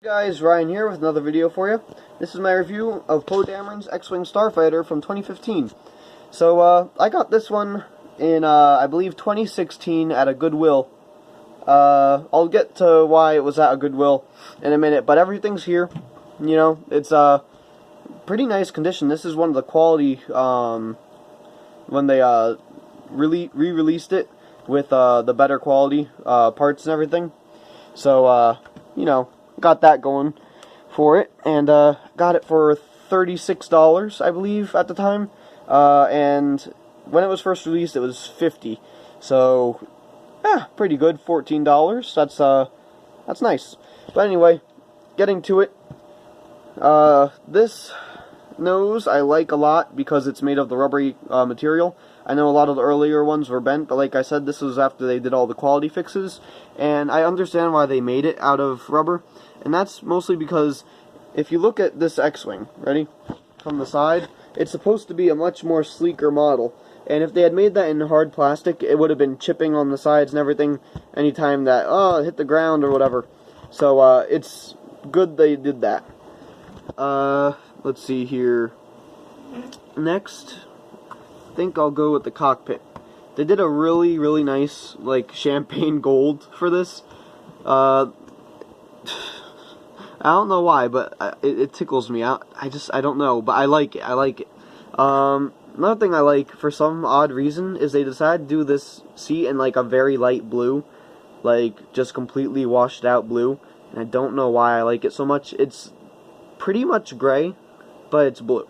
Guys, Ryan here with another video for you. This is my review of Damerons X-Wing Starfighter from 2015. So, I got this one in, I believe 2016 at a Goodwill. I'll get to why it was at a Goodwill in a minute, but everything's here. You know, it's, pretty nice condition. This is one of the quality, when they, re-released it with, the better quality, parts and everything. So, you know, got that going for it, and got it for $36, I believe, at the time. And when it was first released, it was $50. So, yeah, pretty good. $14. That's nice. But anyway, getting to it. This nose I like a lot because it's made of the rubbery material. I know a lot of the earlier ones were bent, but like I said, this was after they did all the quality fixes, and I understand why they made it out of rubber, and that's mostly because if you look at this X-Wing, ready, from the side, it's supposed to be a much more sleeker model, and if they had made that in hard plastic, it would have been chipping on the sides and everything anytime that, it hit the ground or whatever. So, it's good they did that. Let's see here. Next, I think I'll go with the cockpit. They did a really, really nice, like, champagne gold for this. I don't know why, but it tickles me. I don't know, but I like it. Another thing I like, for some odd reason, is they decided to do this seat in, like, a very light blue. Like, just completely washed out blue. And I don't know why I like it so much. It's pretty much gray, but it's blue.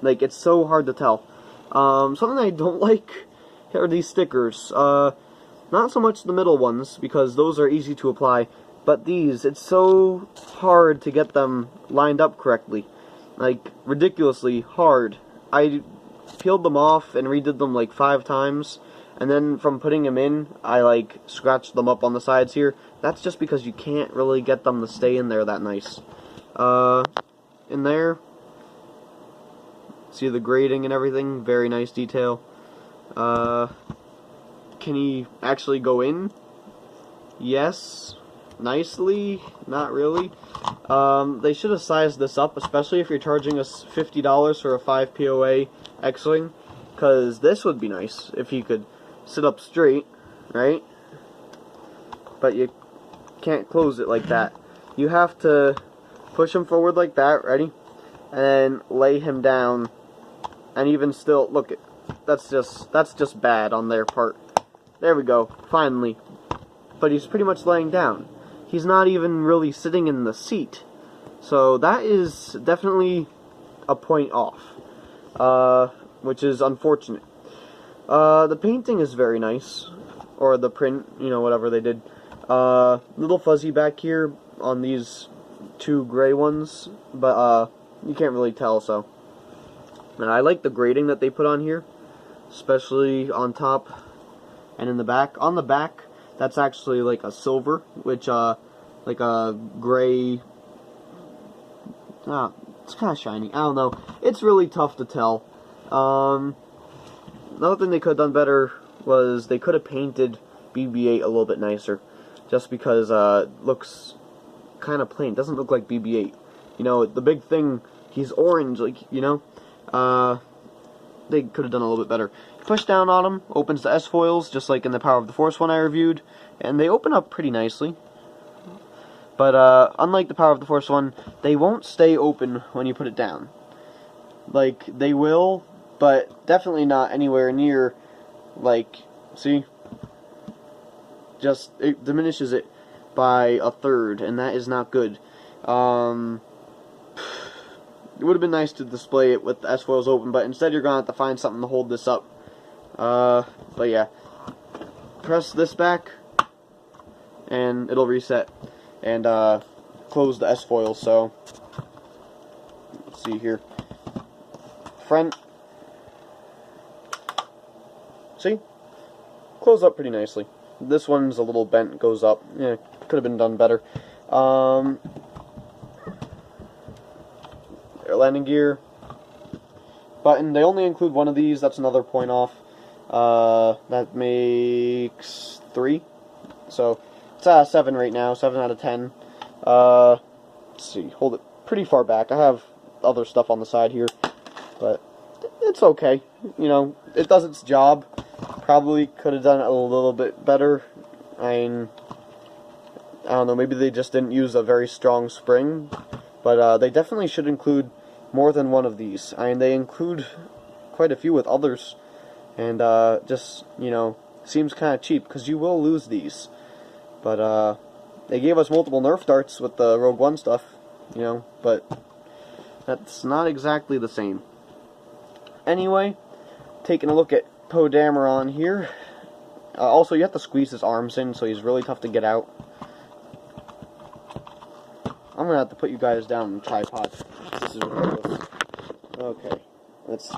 Like, it's so hard to tell. Something I don't like are these stickers. Not so much the middle ones, because those are easy to apply, but these, it's so hard to get them lined up correctly. Like, ridiculously hard. I peeled them off and redid them like 5 times, and then from putting them in, I like scratched them up on the sides here. That's just because you can't really get them to stay in there that nice. In there, see the grading and everything, very nice detail. Can he actually go in? Yes. Nicely? Not really. They should have sized this up, especially if you're charging us $50 for a 5 POA X-Wing, because this would be nice if he could sit up straight, right? But you can't close it like that. You have to push him forward like that, ready? And then lay him down. And even still, look, that's just bad on their part. There we go, finally. But he's pretty much laying down. He's not even really sitting in the seat. So that is definitely a point off. Which is unfortunate. The painting is very nice. Or the print, you know, whatever they did. Little fuzzy back here on these 2 gray ones. But, you can't really tell, so. And I like the grading that they put on here, especially on top and in the back. On the back, that's actually like a silver, which, like a gray, it's kind of shiny. I don't know. It's really tough to tell. Another thing they could have done better was they could have painted BB-8 a little bit nicer, just because it looks kind of plain. It doesn't look like BB-8. You know, the big thing, he's orange, like, you know. They could have done a little bit better. Push down on them, opens the S-foils, just like in the Power of the Force one I reviewed, and they open up pretty nicely. But, unlike the Power of the Force one, they won't stay open when you put it down. Like, they will, but definitely not anywhere near, like, see? Just, it diminishes it by 1/3, and that is not good. It would have been nice to display it with the S-foils open, but instead you're going to have to find something to hold this up. But yeah. Press this back, and it'll reset. And, close the S-foil, so. Let's see here. Front. See? Close up pretty nicely. This one's a little bent, goes up. Yeah, could have been done better. Landing gear button. They only include one of these. That's another point off. That makes 3. So it's 7 right now. 7 out of 10. let's see, hold it pretty far back. I have other stuff on the side here, but it's okay. You know, it does its job. Probably could have done it a little bit better. I mean, I don't know, maybe they just didn't use a very strong spring, but they definitely should include more than one of these. I mean, they include quite a few with others, and just, you know, seems kind of cheap, because you will lose these. But they gave us multiple Nerf darts with the Rogue One stuff, you know, but that's not exactly the same. Anyway, taking a look at Poe Dameron here. Also, you have to squeeze his arms in, so he's really tough to get out. I'm going to have to put you guys down on the tripod. This is ridiculous. Okay, let's see.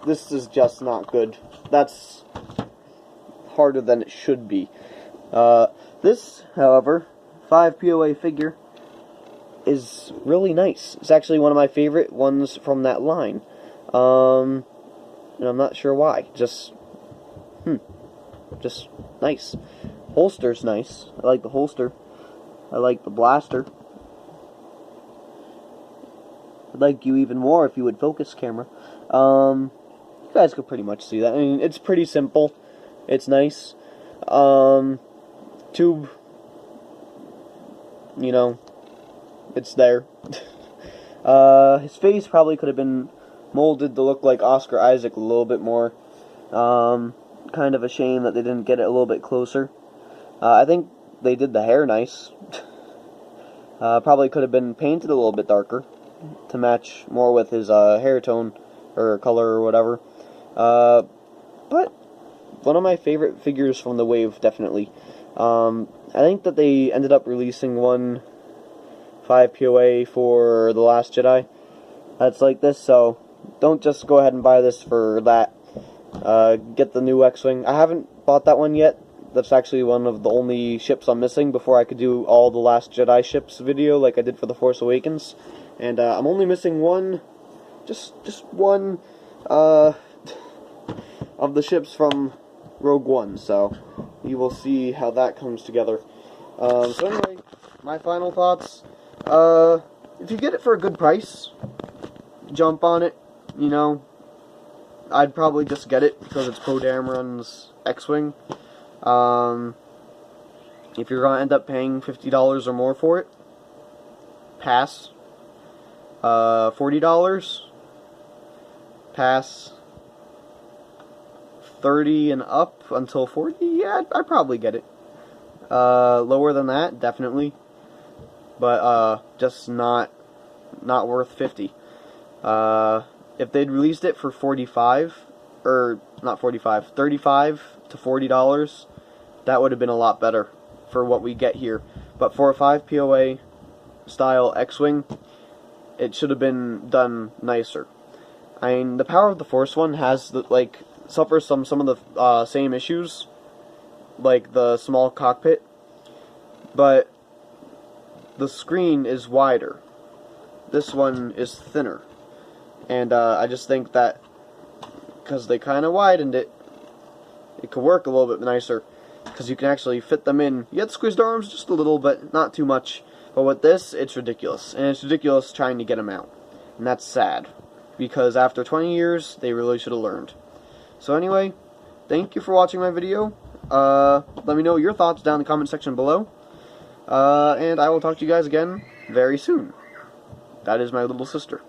This is just not good. That's harder than it should be. This, however, 5 POA figure is really nice. It's actually one of my favorite ones from that line. And I'm not sure why. Just nice. Holster's nice. I like the holster. I like the blaster. I'd like you even more if you would focus camera. You guys could pretty much see that. I mean, it's pretty simple. It's nice. Tube, you know, it's there. His face probably could have been molded to look like Oscar Isaac a little bit more. Kind of a shame that they didn't get it a little bit closer. I think they did the hair nice. Probably could have been painted a little bit darker to match more with his hair tone or color or whatever. But one of my favorite figures from the wave, definitely. I think that they ended up releasing one 5 POA for The Last Jedi that's like this, so don't just go ahead and buy this for that. Get the new X-Wing. I haven't bought that one yet. That's actually one of the only ships I'm missing before I could do all the Last Jedi ships video like I did for The Force Awakens. And I'm only missing one, just one, of the ships from Rogue One, so you will see how that comes together. So anyway, my final thoughts. If you get it for a good price, jump on it, you know. I'd probably just get it because it's Poe Dameron's X-Wing. If you're going to end up paying $50 or more for it, pass. $40, pass. 30 and up until 40, yeah, I'd probably get it. Lower than that, definitely. But, just not worth 50. If they'd released it for 35, or not 45, 35 to $40, that would have been a lot better for what we get here. But for a 5 POA style X-Wing, it should have been done nicer. I mean, the Power of the Force one has, suffers some of the same issues, like the small cockpit, but the screen is wider. This one is thinner. And I just think that because they kind of widened it, it could work a little bit nicer. Because you can actually fit them in. You have to squeeze their arms just a little, but not too much. But with this, it's ridiculous. And it's ridiculous trying to get them out. And that's sad. Because after 20 years, they really should have learned. So anyway, thank you for watching my video. Let me know your thoughts down in the comment section below. And I will talk to you guys again very soon. That is my little sister.